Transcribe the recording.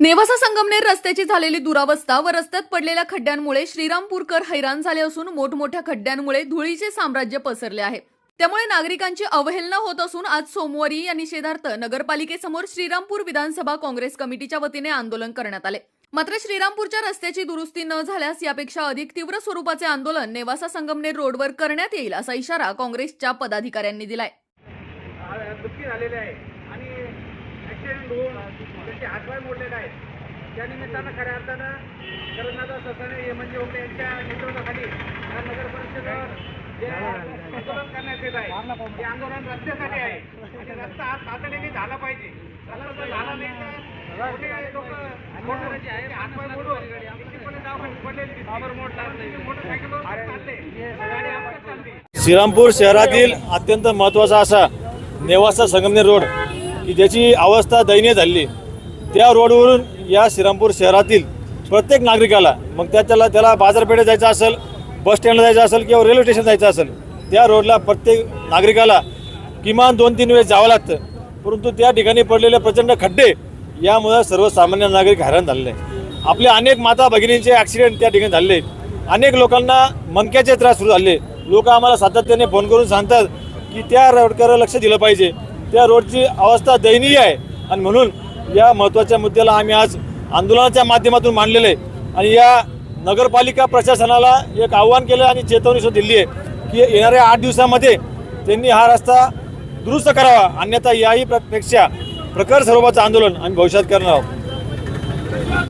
नेवासा संगमनेर रस्त्याची झालेली दुरावस्था व रस्त्यात पडलेल्या खड्ड्यांमुळे श्रीरामपूरकर हैराण झाले असून मोठमोठ्या खड्ड्यांमुळे धुळीचे साम्राज्य पसरले आहे। त्यामुळे नागरिकांची अवहेलना होत असून आज सोमवारी या निषेधार्थ नगरपालिकेसमोर श्रीरामपूर विधानसभा काँग्रेस कमिटीच्या वतीने आंदोलन करण्यात आले। मात्र श्रीरामपूरच्या रस्त्याची दुरुस्ती न झाल्यास यापेक्षा अधिक तीव्र स्वरूपाचे आंदोलन नेवासा संगमनेर रोडवर करण्यात येईल असा इशारा काँग्रेसच्या पदाधिकाऱ्यांनी दिलाय। त्यांचे हातपाय मोडलेले आहेत। त्या निमित्तानं खऱ्या अर्थानं शरदनाथ ससाणे हे म्हणजे ओके यांच्या नेतृत्वाखाली या नगर परिषदेवर जे आंदोलन करण्यात येत आहे ते आंदोलन रस्त्यासाठी आहे आणि रस्ता हा तातडीने झाला पाहिजे। रस्ता जर झाला नाही तर मोठे लोक हातपाय मोडून निश्चितपणे दवाखान्यात पडलेले मोटरसायकलवर चालले, गाडी अपघात चालली। श्रीरामपूर शहरातील अत्यंत महत्त्वाचा असा नेवासा संगमनेर रोड की ज्याची अवस्था दयनीय झाली। त्या रोडवरून या श्रीरामपूर शहरातील प्रत्येक नागरिकाला मग त्याला बाजारपेठेत जायचं असेल, बस स्टँडला जायचं असेल किंवा रेल्वे स्टेशन जायचं असेल, त्या रोडला प्रत्येक नागरिकाला किमान 2-3 वेळेस जावं लागतं। परंतु त्या ठिकाणी पडलेले प्रचंड खड्डे यामुळे सर्वसामान्य नागरिक हैराण झालेले आहेत। आपल्या अनेक माता भगिनींचे ॲक्सिडेंट त्या ठिकाणी झाले। अनेक लोकांना मणक्याचे त्रास सुरू झाले। लोक आम्हाला सातत्याने फोन करून सांगतात की त्या रोडकडे लक्ष दिलं पाहिजे, त्या रोडची अवस्था दयनीय आहे आणि म्हणून या महत्त्वाच्या मुद्द्याला आम्ही आज आंदोलनाच्या माध्यमातून मांडलेलं आहे। आणि या नगरपालिका प्रशासनाला एक आव्हान केलं आणि चेतावणी सुद्धा दिली आहे की येणाऱ्या 8 दिवसामध्ये त्यांनी हा रस्ता दुरुस्त करावा, अन्यथा याही पेक्षा प्रखर स्वरूपाचं आंदोलन आम्ही भविष्यात करणार आहोत।